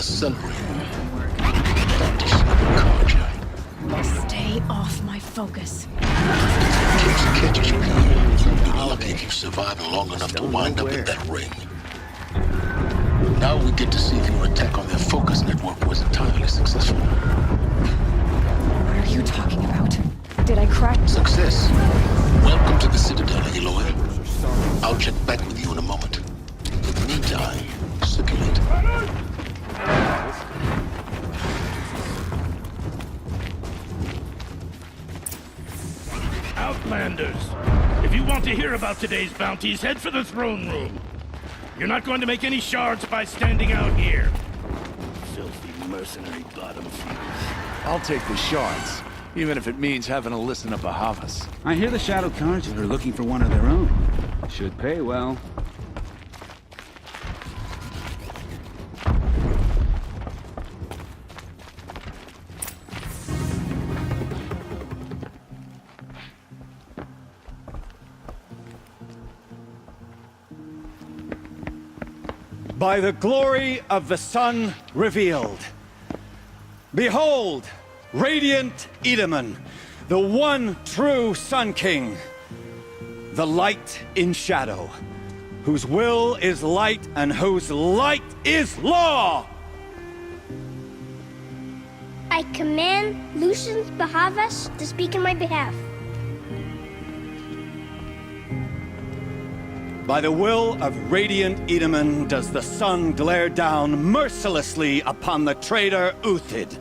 accelerator. That dish carja. Stay off my focus. Case catches you here. You'll be lucky if you survive long enough to wind up in that ring. Now we get to see if your attack on their focus network was entirely successful. What are you talking about? Did I crash? Success. Welcome to the Citadel, Aloy. I'll check back with you in a moment. In the meantime, circulate. Outlanders, if you want to hear about today's bounties, head for the throne room. You're not going to make any shards by standing out here. Filthy mercenary bottom feeders. I'll take the shards, even if it means having to listen to Bahavas. I hear the Shadow Cards are looking for one of their own. Should pay well. By the glory of the sun revealed. Behold, radiant Edaman, the one true Sun King. The light in shadow, whose will is light and whose light is law! I command Lucius Bahavas to speak in my behalf. By the will of radiant Edaman does the sun glare down mercilessly upon the traitor Uthid.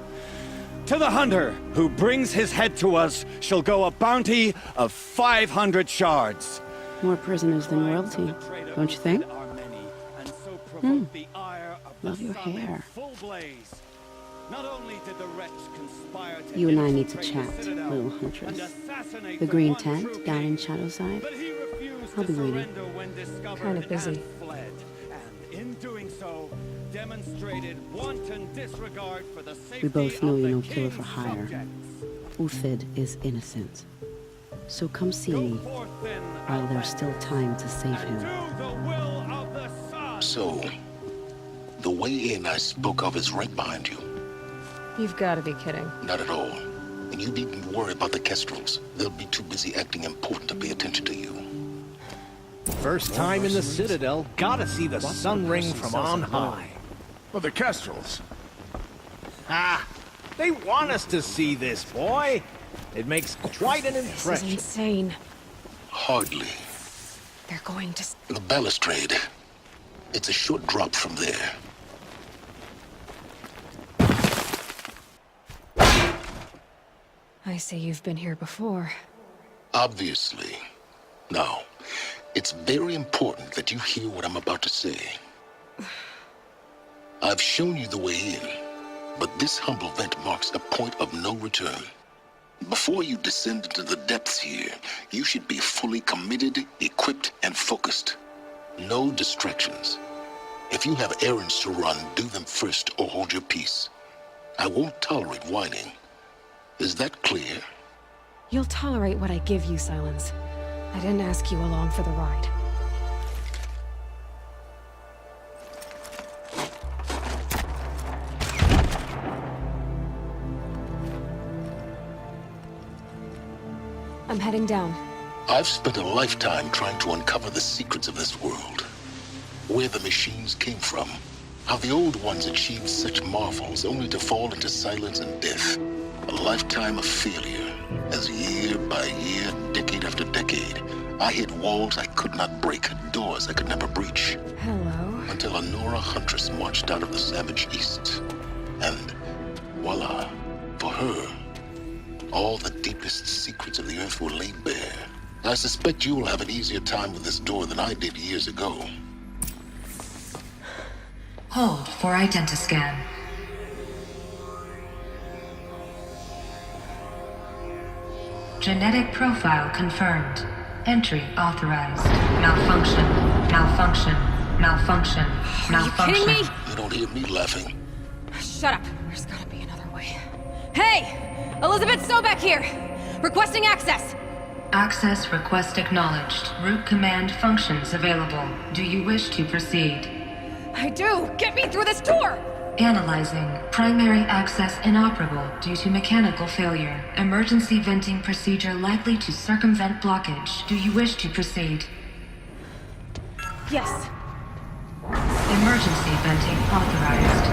To the hunter who brings his head to us shall go a bounty of 500 shards. More prisoners than royalty, don't you think? Love your hair. You and I need to chat, little huntress. The green tent down in Shadowside. I'll be waiting. Kind of busy. We both know you're no killer for hire. Uthid is innocent. So come see me while there's still time to save him. So, the way in I spoke of is right behind you. You've got to be kidding. Not at all. And you needn't worry about the Kestrels. They'll be too busy acting important to pay attention to you. First time in the Citadel, gotta see the sun ring from on high. Well, the Kestrels. Ah, they want us to see this, boy. It makes quite an This is impression. insane. Hardly. They're going to... The balustrade. It's a short drop from there. I see you've been here before. Obviously. Now, it's very important that you hear what I'm about to say. I've shown you the way in, but this humble vent marks a point of no return. Before you descend into the depths here, you should be fully committed, equipped, and focused. No distractions. If you have errands to run, do them first or hold your peace. I won't tolerate whining. Is that clear? You'll tolerate what I give you, Silence. I didn't ask you along for the ride. I'm heading down. I've spent a lifetime trying to uncover the secrets of this world. Where the machines came from. How the old ones achieved such marvels only to fall into silence and death. A lifetime of failure, as year by year, decade after decade, I hit walls I could not break, doors I could never breach. Hello. Until a Nora huntress marched out of the savage east. And voila, for her, all the deepest secrets of the earth were laid bare. I suspect you will have an easier time with this door than I did years ago. Hold for identiscan. Genetic profile confirmed. Entry authorized. Malfunction. Malfunction. Malfunction. Malfunction. Are you kidding me? You don't hear me laughing. Shut up. There's gotta be another way. Hey! Elizabeth Sobek here! Requesting access! Access request acknowledged. Root command functions available. Do you wish to proceed? I do! Get me through this door! Analyzing. Primary access inoperable due to mechanical failure. Emergency venting procedure likely to circumvent blockage. Do you wish to proceed? Yes. Emergency venting authorized.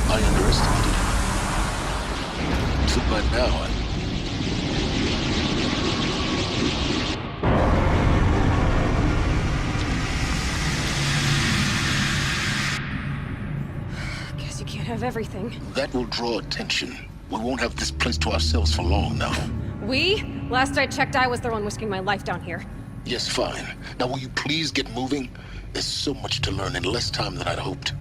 I underestimated him. Too bad now, Guess you can't have everything. That will draw attention. We won't have this place to ourselves for long now. We? Last I checked, I was the one risking my life down here. Yes, fine. Now will you please get moving? There's so much to learn in less time than I'd hoped.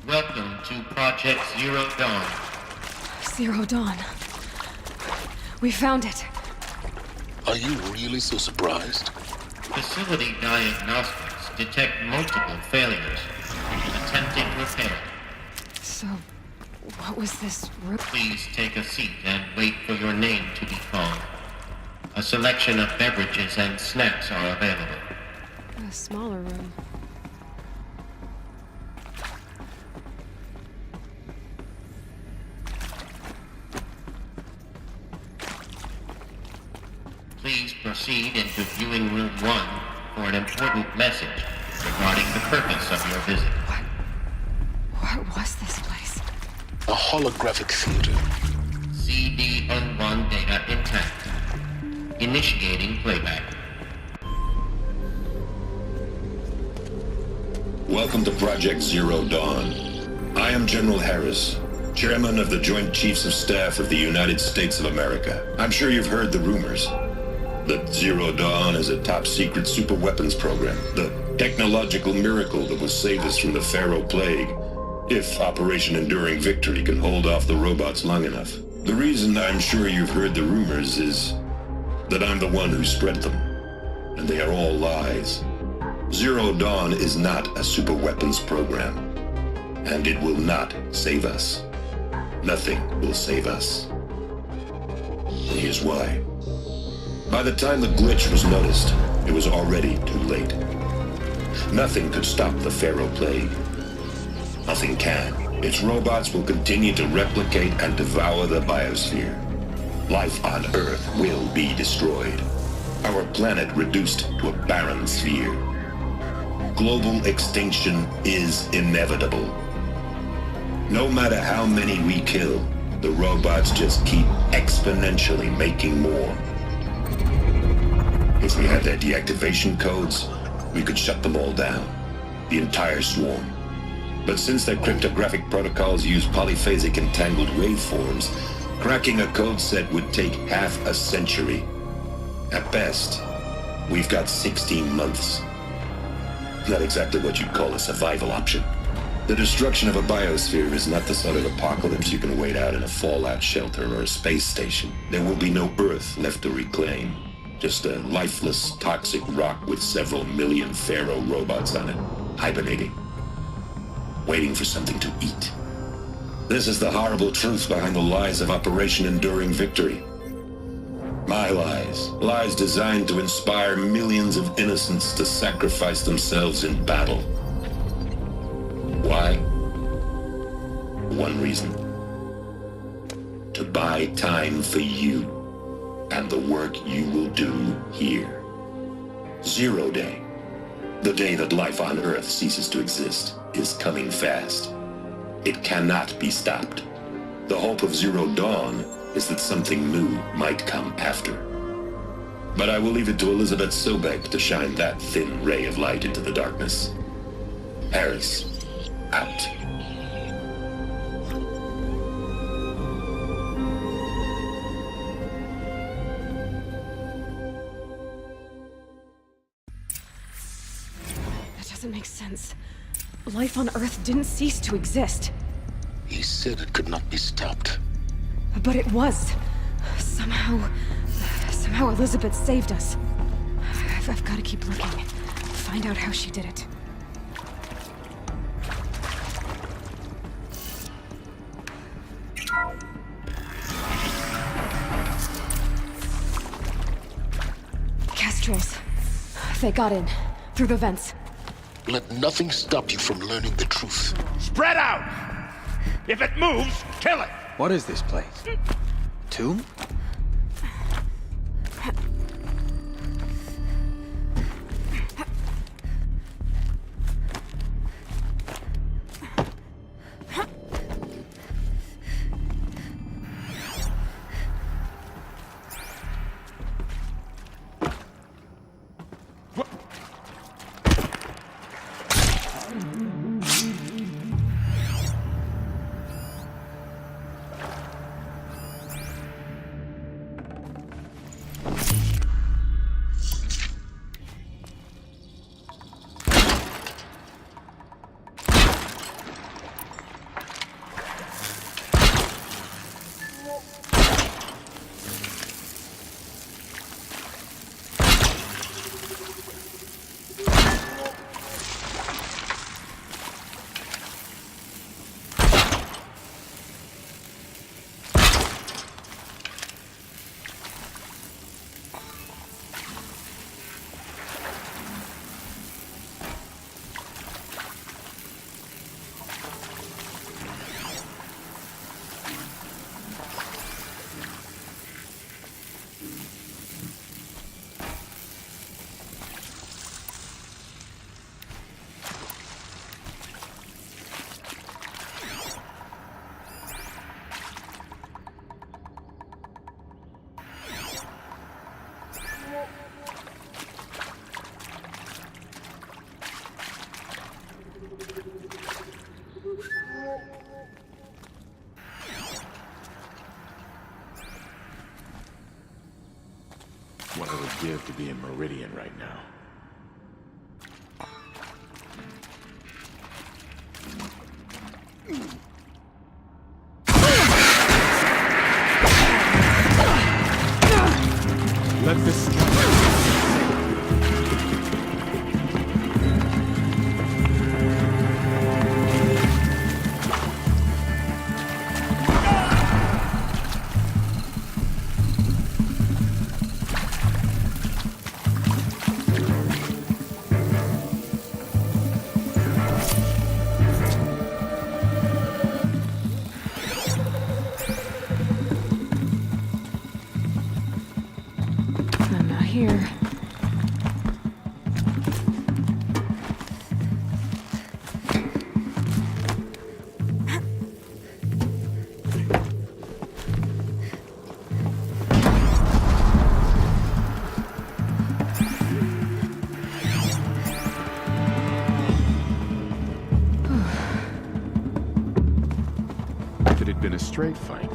Welcome to Project Zero Dawn. Zero Dawn. We found it. Are you really so surprised? Facility diagnostics detect multiple failures. Attempting repair. So, what was this room? Please take a seat and wait for your name to be called. A selection of beverages and snacks are available. A smaller room. Please proceed into viewing room 1 for an important message regarding the purpose of your visit. What was this place? A holographic theater. CD01 data intact. Initiating playback. Welcome to Project Zero Dawn. I am General Harris, Chairman of the Joint Chiefs of Staff of the United States of America. I'm sure you've heard the rumors that Zero Dawn is a top-secret superweapons program, the technological miracle that will save us from the Pharaoh Plague, if Operation Enduring Victory can hold off the robots long enough. The reason I'm sure you've heard the rumors is that I'm the one who spread them, and they are all lies. Zero Dawn is not a superweapons program, and it will not save us. Nothing will save us. And here's why. By the time the glitch was noticed, it was already too late. Nothing could stop the Pharaoh Plague. Nothing can. Its robots will continue to replicate and devour the biosphere. Life on Earth will be destroyed. Our planet reduced to a barren sphere. Global extinction is inevitable. No matter how many we kill, the robots just keep exponentially making more. If we had their deactivation codes, we could shut them all down. The entire swarm. But since their cryptographic protocols use polyphasic entangled waveforms, cracking a code set would take half a century. At best, we've got 16 months. Not exactly what you'd call a survival option. The destruction of a biosphere is not the sort of apocalypse you can wait out in a fallout shelter or a space station. There will be no Earth left to reclaim. Just a lifeless, toxic rock with several million Pharaoh robots on it, hibernating, waiting for something to eat. This is the horrible truth behind the lies of Operation Enduring Victory. My lies. Lies designed to inspire millions of innocents to sacrifice themselves in battle. Why? One reason. To buy time for you and the work you will do here. Zero Day, the day that life on Earth ceases to exist, is coming fast. It cannot be stopped. The hope of Zero Dawn is that something new might come after. But I will leave it to Elizabeth Sobek to shine that thin ray of light into the darkness. Harris, out. Doesn't make sense. Life on Earth didn't cease to exist. He said it could not be stopped. But it was. Somehow Elizabeth saved us. I've got to keep looking. Find out how she did it. They got in. Through the vents. Let nothing stop you from learning the truth. Spread out! If it moves, kill it! What is this place? Tomb? What I would give to be in Meridian right now. Let this Here. If it had been a straight fight,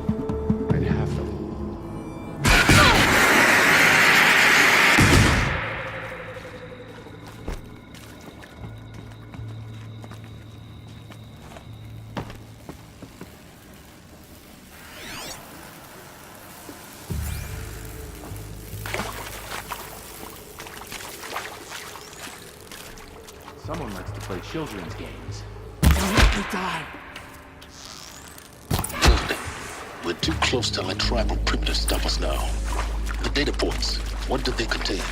I'd have them. Someone likes to play children's games. Don't let me die! Good. We're too close to our tribal perimeter to stop us now. The data points, what did they contain?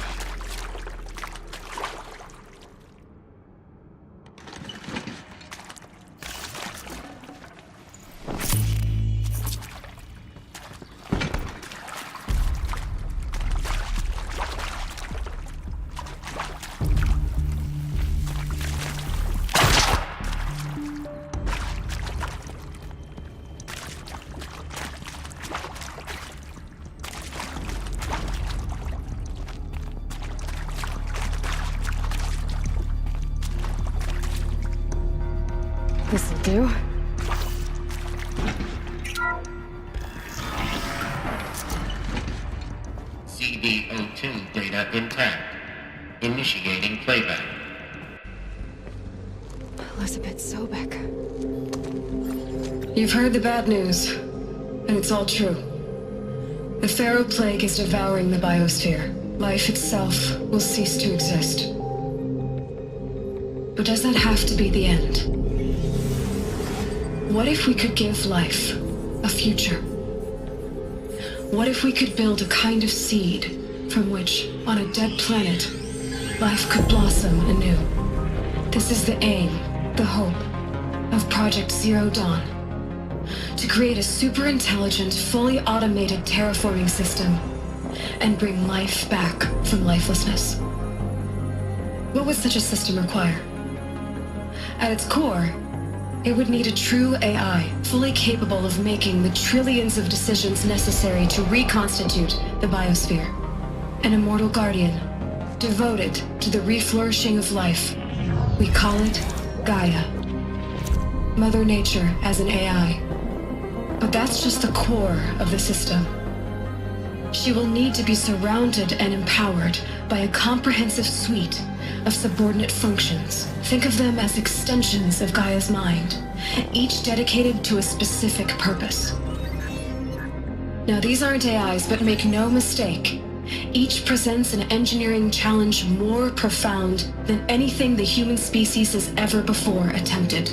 This'll do. CD02 data intact. Initiating playback. Elizabeth Sobek. You've heard the bad news, and it's all true. The Pharaoh Plague is devouring the biosphere. Life itself will cease to exist. But does that have to be the end? What if we could give life a future? What if we could build a kind of seed from which, on a dead planet, life could blossom anew. This is the aim, the hope, of Project Zero Dawn. To create a super-intelligent, fully automated terraforming system and bring life back from lifelessness. What would such a system require? At its core, it would need a true AI, fully capable of making the trillions of decisions necessary to reconstitute the biosphere. An immortal guardian, devoted to the reflourishing of life. We call it Gaia. Mother Nature as an AI. But that's just the core of the system. She will need to be surrounded and empowered by a comprehensive suite of subordinate functions. Think of them as extensions of Gaia's mind, each dedicated to a specific purpose. Now, these aren't AIs, but make no mistake, each presents an engineering challenge more profound than anything the human species has ever before attempted.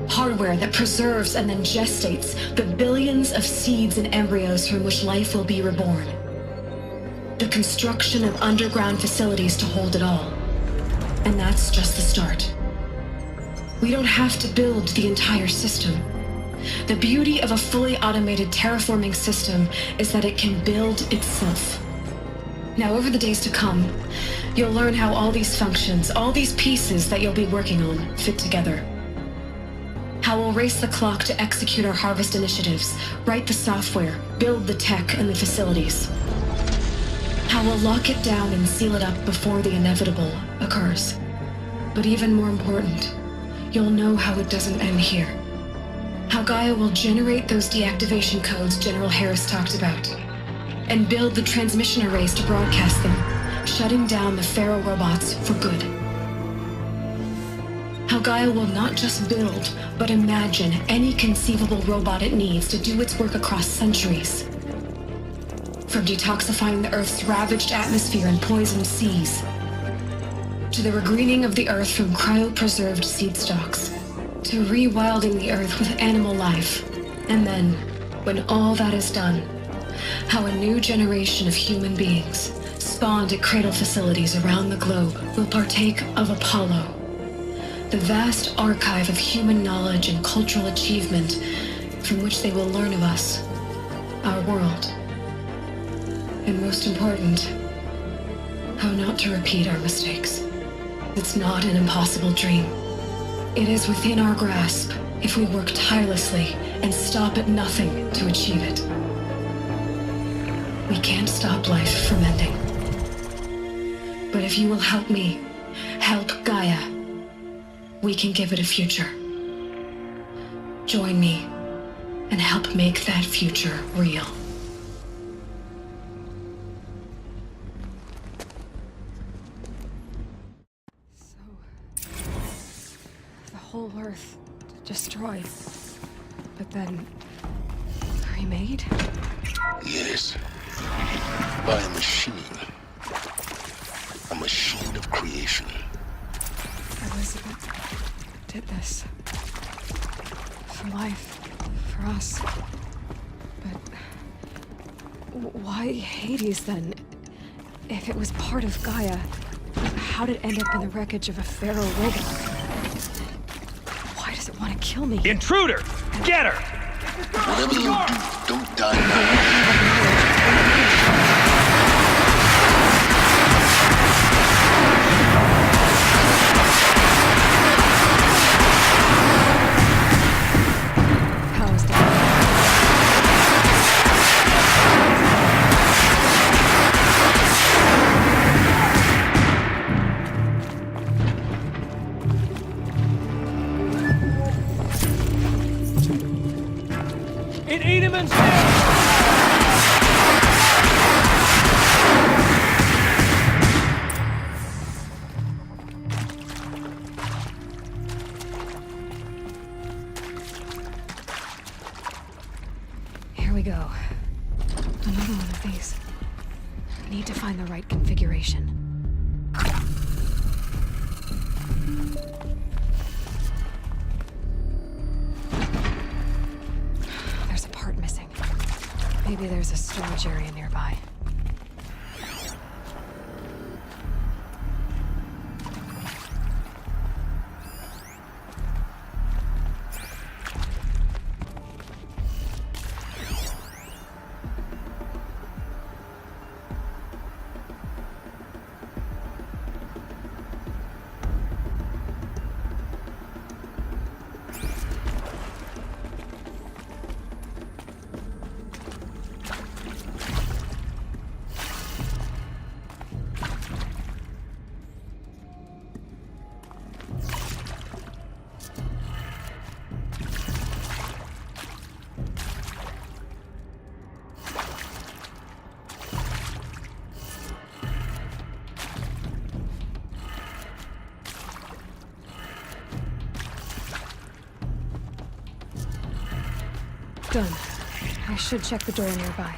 Hardware that preserves and then gestates the billions of seeds and embryos from which life will be reborn. The construction of underground facilities to hold it all. And that's just the start. We don't have to build the entire system. The beauty of a fully automated terraforming system is that it can build itself. Now, over the days to come, you'll learn how all these functions, all these pieces that you'll be working on, fit together. How we'll race the clock to execute our harvest initiatives, write the software, build the tech and the facilities. How we'll lock it down and seal it up before the inevitable occurs. But even more important, you'll know how it doesn't end here. How Gaia will generate those deactivation codes General Harris talked about, and build the transmission arrays to broadcast them, shutting down the Pharaoh robots for good. How Gaia will not just build, but imagine any conceivable robot it needs to do its work across centuries. From detoxifying the Earth's ravaged atmosphere and poisoned seas, to the regreening of the Earth from cryopreserved seed stalks, to rewilding the Earth with animal life. And then, when all that is done, how a new generation of human beings, spawned at cradle facilities around the globe, will partake of Apollo, the vast archive of human knowledge and cultural achievement from which they will learn of us, our world. And most important, how not to repeat our mistakes. It's not an impossible dream. It is within our grasp if we work tirelessly and stop at nothing to achieve it. We can't stop life from ending. But if you will help me, help Gaia, we can give it a future. Join me and help make that future real. Whole Earth destroyed, but then remade? Yes. By a machine. A machine of creation. Elizabeth did this. For life. For us. But why Hades then? If it was part of Gaia, how did it end up in the wreckage of a Pharaoh robot? Want to kill me? Intruder! Get her! Whatever you do, don't die now. How is that? Here we go. Another one of these. I need to find the right configuration. There's a part missing. Maybe there's a storage area nearby. Done. I should check the door nearby.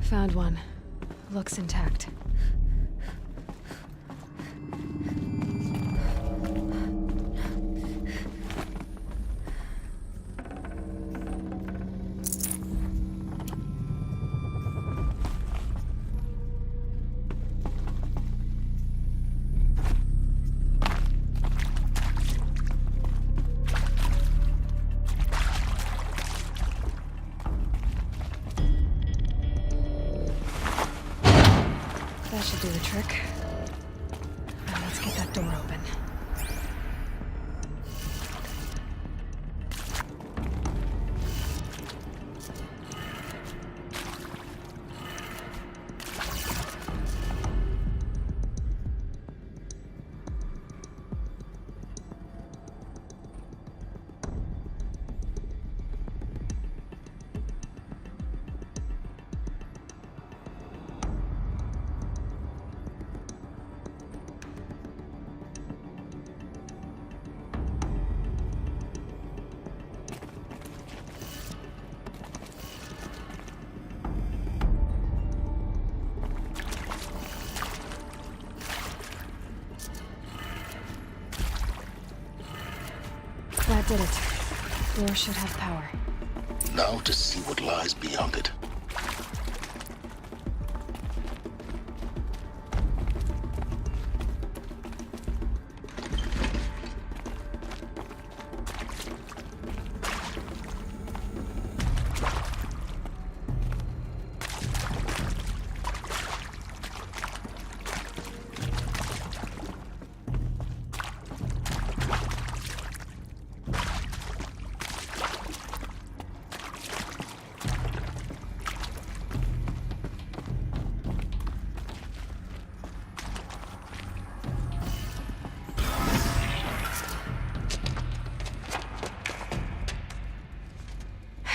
Found one. Looks intact. That should do the trick. Now let's get that door open. That did it. Door should have power. Now to see what lies beyond it.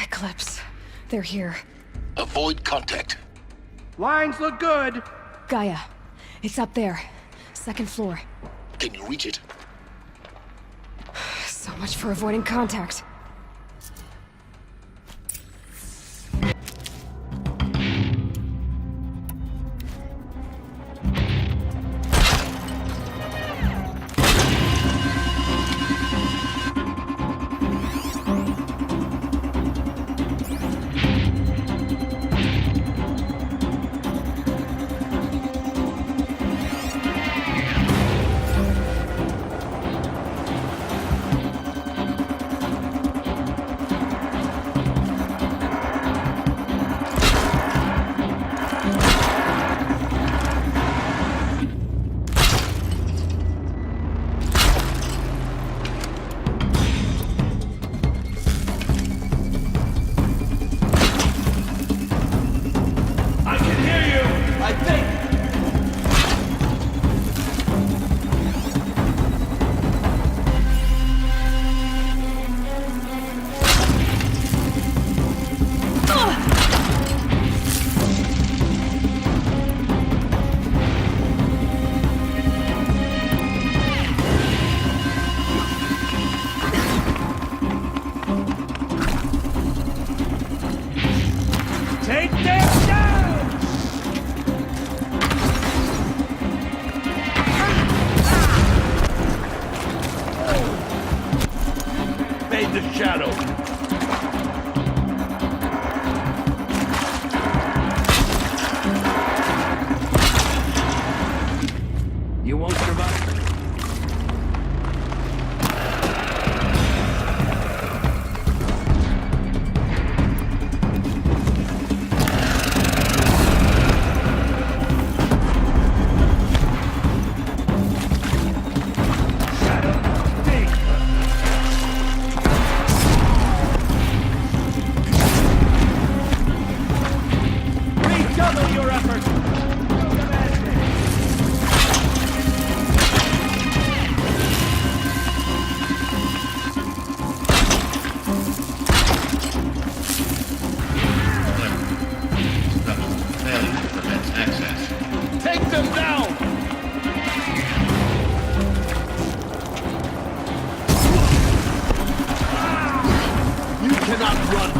Eclipse. They're here. Avoid contact. Lines look good. Gaia. It's up there. Second floor. Can you reach it? So much for avoiding contact.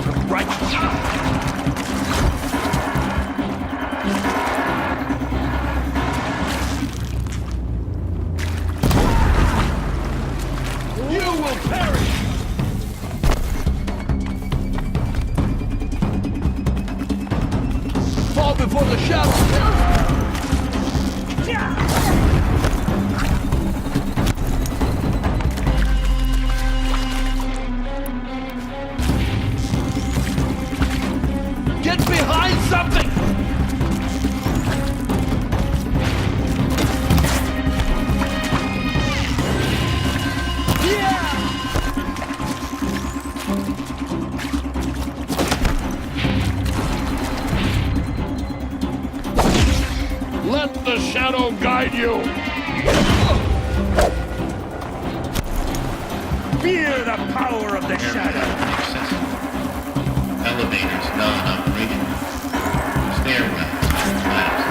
Right. You will perish! Fall before the shadow! Get behind something! Let the shadow guide you! Fear the power of the shadow! Elevators non-operational. Stairwells collapsed.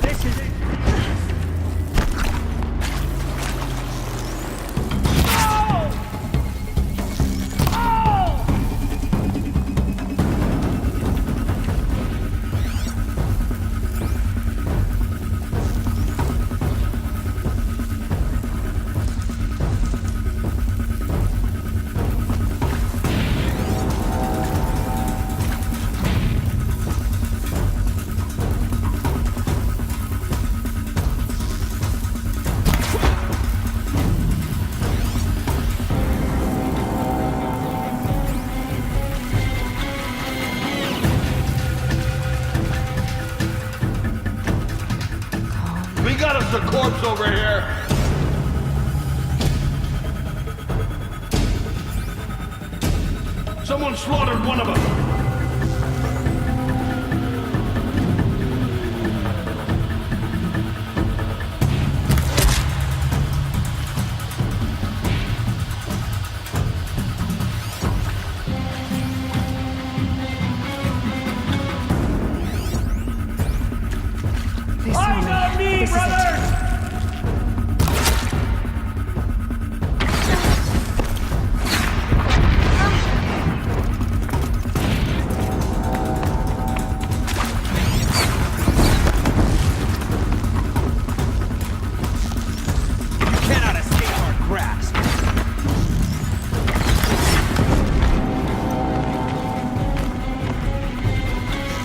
This is it! We got us a corpse over here! Someone slaughtered one of us! This I one. got me, This is it. brothers! Cannot escape our grasp.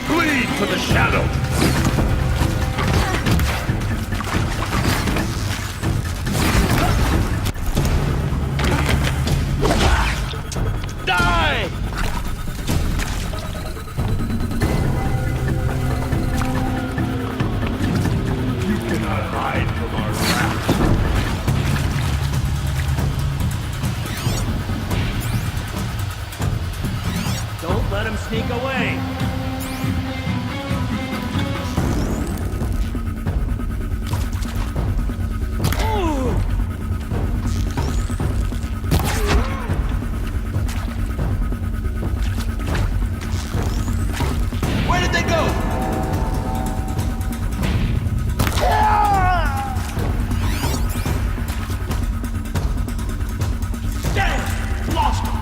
Bleed for the shadow! Die! You cannot hide from our wrath. Don't let him sneak away. Where did they go? Damn! Lost him!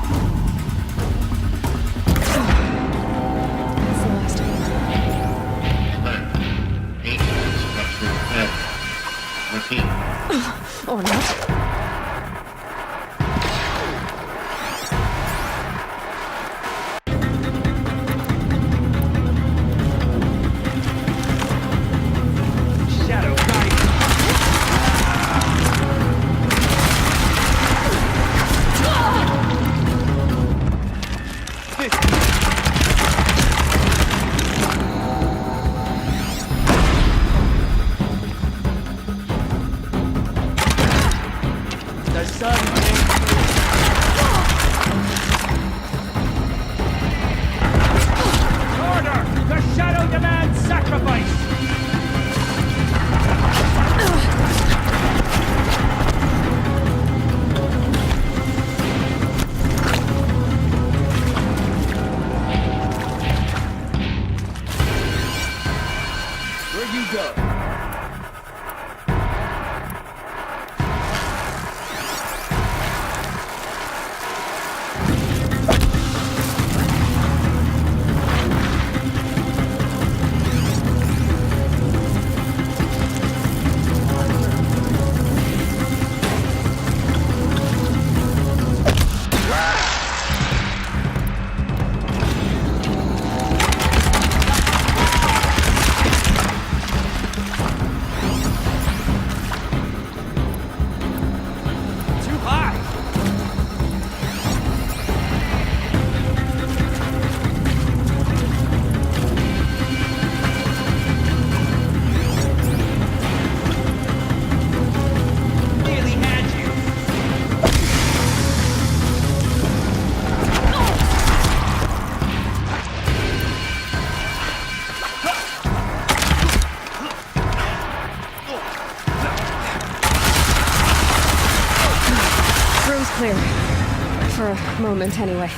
moment, anyway.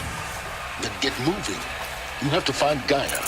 Then get moving. You have to find Gaia.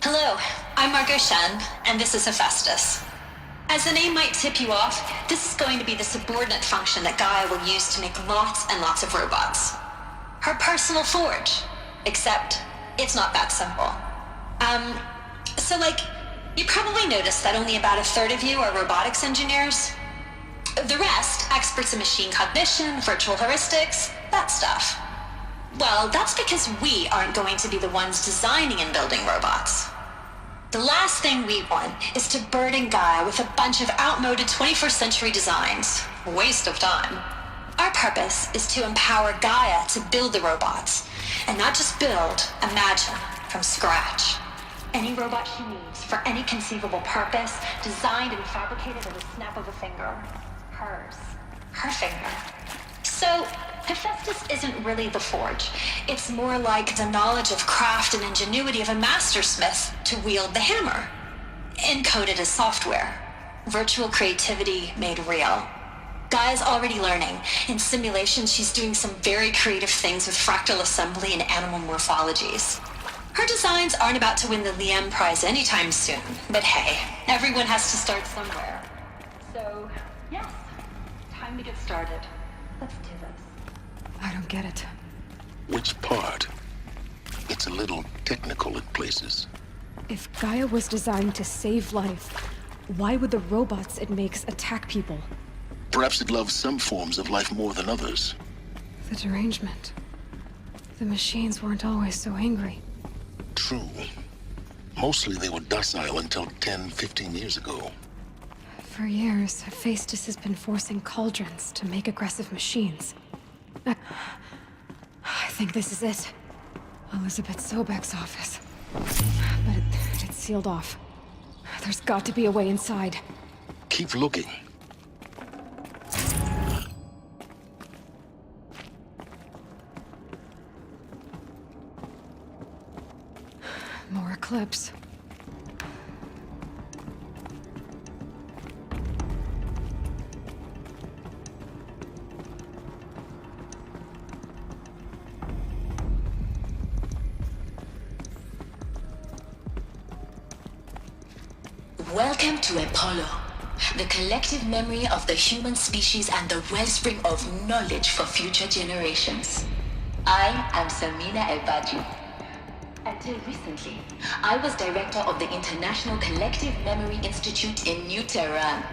Hello, I'm Margot Shen, and this is Hephaestus. As the name might tip you off, this is going to be the subordinate function that Gaia will use to make lots and lots of robots. Her personal forge. Except, it's not that simple. You probably noticed that only about a third of you are robotics engineers. The rest, experts in machine cognition, virtual heuristics, that stuff. Well, that's because we aren't going to be the ones designing and building robots. The last thing we want is to burden Gaia with a bunch of outmoded 21st century designs. Waste of time. Our purpose is to empower Gaia to build the robots, and not just build, imagine, from scratch. Any robot she needs, for any conceivable purpose, designed and fabricated at a snap of a finger. Hers. Her finger. So, Hephaestus isn't really the forge. It's more like the knowledge of craft and ingenuity of a mastersmith to wield the hammer. Encoded as software. Virtual creativity made real. Gaia's already learning. In simulations, she's doing some very creative things with fractal assembly and animal morphologies. Her designs aren't about to win the Liam Prize anytime soon, but hey, everyone has to start somewhere. So, yes, time to get started. Let's do this. I don't get it. Which part? It's a little technical in places. If Gaia was designed to save life, why would the robots it makes attack people? Perhaps it loves some forms of life more than others. The derangement. The machines weren't always so angry. True. Mostly they were docile until 10, 15 years ago. For years, Hephaestus has been forcing cauldrons to make aggressive machines. I think this is it. Elizabeth Sobek's office. But it's sealed off. There's got to be a way inside. Keep looking. More eclipse. Welcome to Apollo, the collective memory of the human species and the wellspring of knowledge for future generations. I am Samina Ebadi. Until recently, I was director of the International Collective Memory Institute in New Tehran.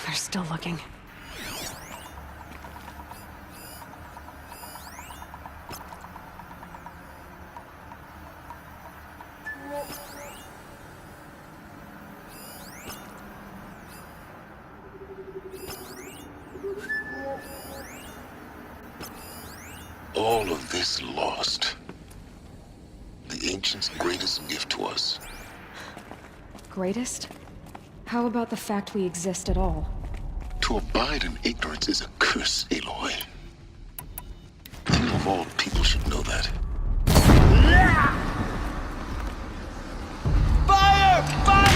They're still looking. All of this lost. The Ancients' greatest gift to us. Greatest? How about the fact we exist at all? To abide in ignorance is a curse, Aloy. You of all people should know that. Fire! Fire!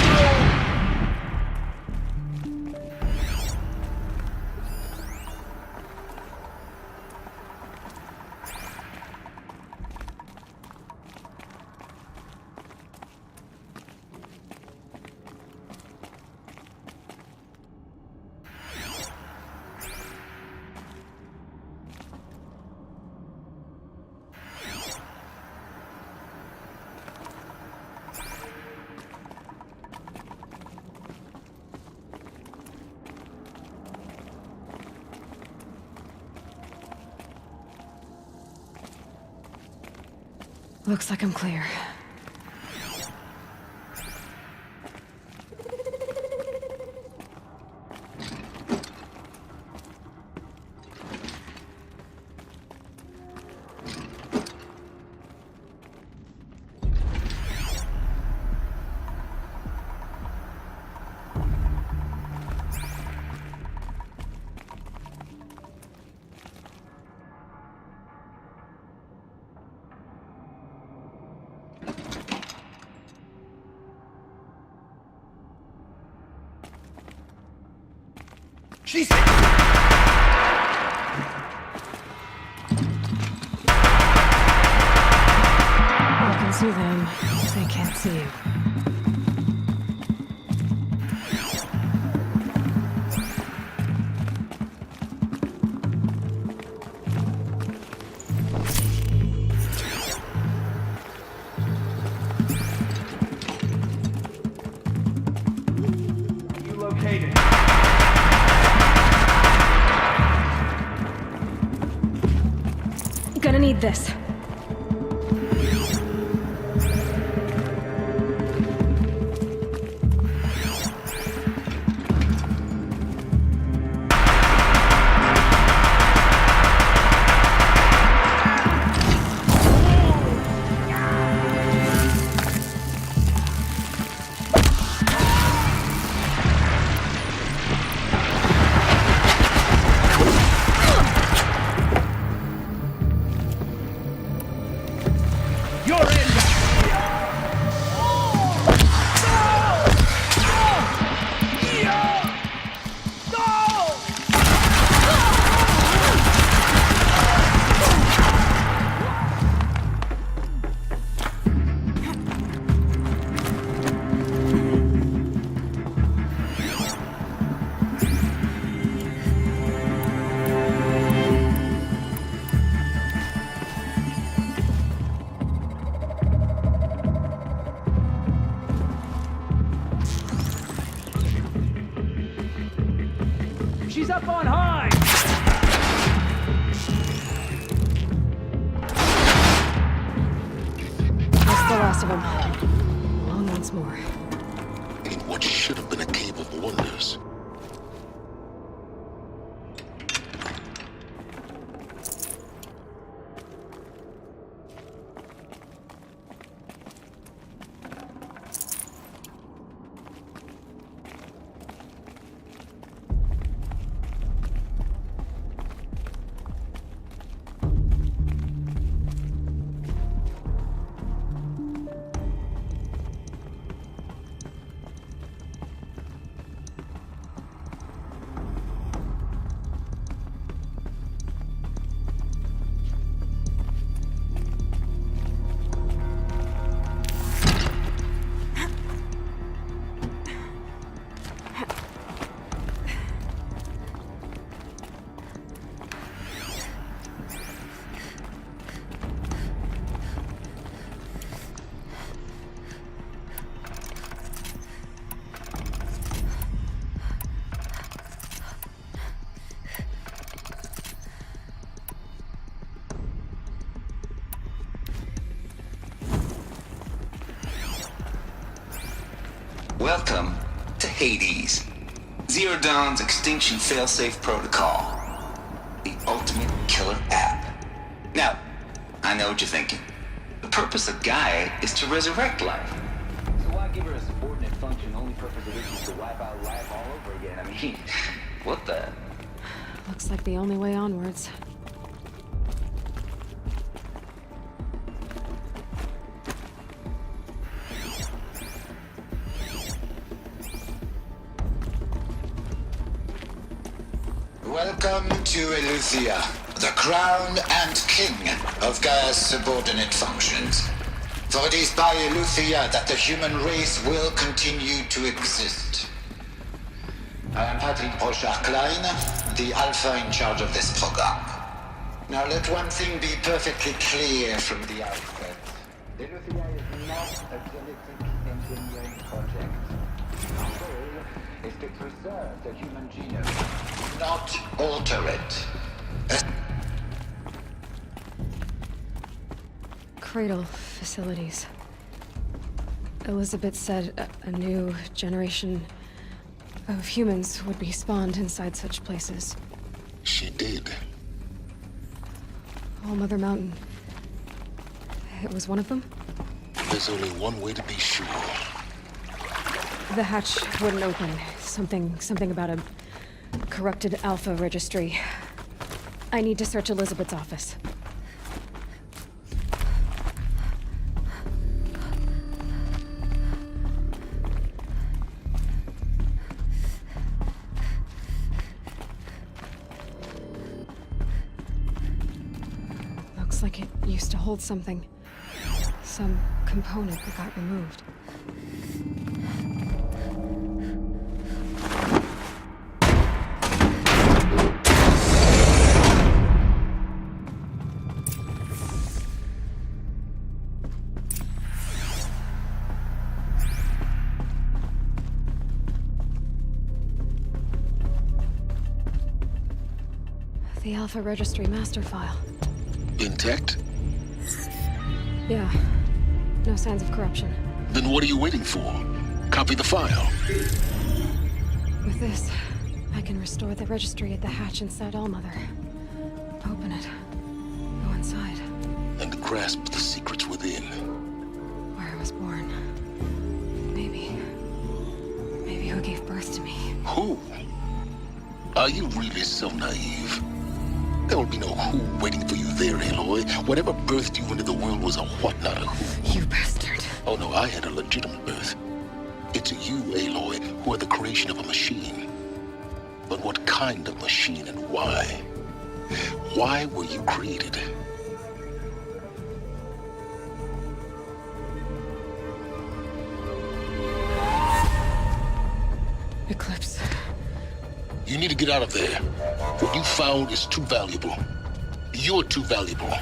Looks like I'm clear. She's... I can see them. They can't see you. You located. Gonna need this. She's up on high! That's the last of them. On once more. In what should have been a cave of wonders. Welcome to Hades, Zero Dawn's extinction failsafe protocol, the ultimate killer app. Now, I know what you're thinking. The purpose of Gaia is to resurrect life. So why give her a subordinate function, only purpose of which is to wipe out life all over again? I mean, what the? Looks like the only way onwards. Welcome to Eleuthia, the crown and king of Gaia's subordinate functions. For it is by Eleuthia that the human race will continue to exist. I am Patrick Brochard-Klein, the alpha in charge of this program. Now let one thing be perfectly clear from the outset. Eleuthia is not a genetic engineering project. Our goal is to preserve the human genome, not alter it. Cradle facilities. Elizabeth said a new generation of humans would be spawned inside such places. She did. All Mother Mountain. It was one of them? There's only one way to be sure. The hatch wouldn't open. Something about a corrupted Alpha registry. I need to search Elizabeth's office. Looks like it used to hold something. Some component that got removed. The Alpha Registry master file. Intact? Yeah. No signs of corruption. Then what are you waiting for? Copy the file. With this, I can restore the registry at the hatch inside Allmother. Open it. Go inside. And grasp the secrets within. Where I was born. Maybe who gave birth to me. Who? Are you really so naive? There will be no who waiting for you there, Aloy. Whatever birthed you into the world was a what, not a who. You bastard. Oh no, I had a legitimate birth. It's you, Aloy, who are the creation of a machine. But what kind of machine and why? Why were you created? Eclipse. You need to get out of there. What you found is too valuable. You're too valuable.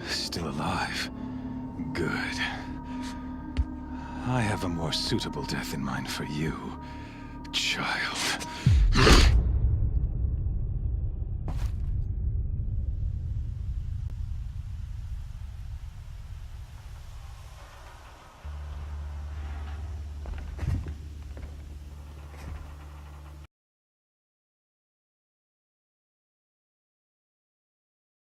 Still alive. Good. I have a more suitable death in mind for you, child.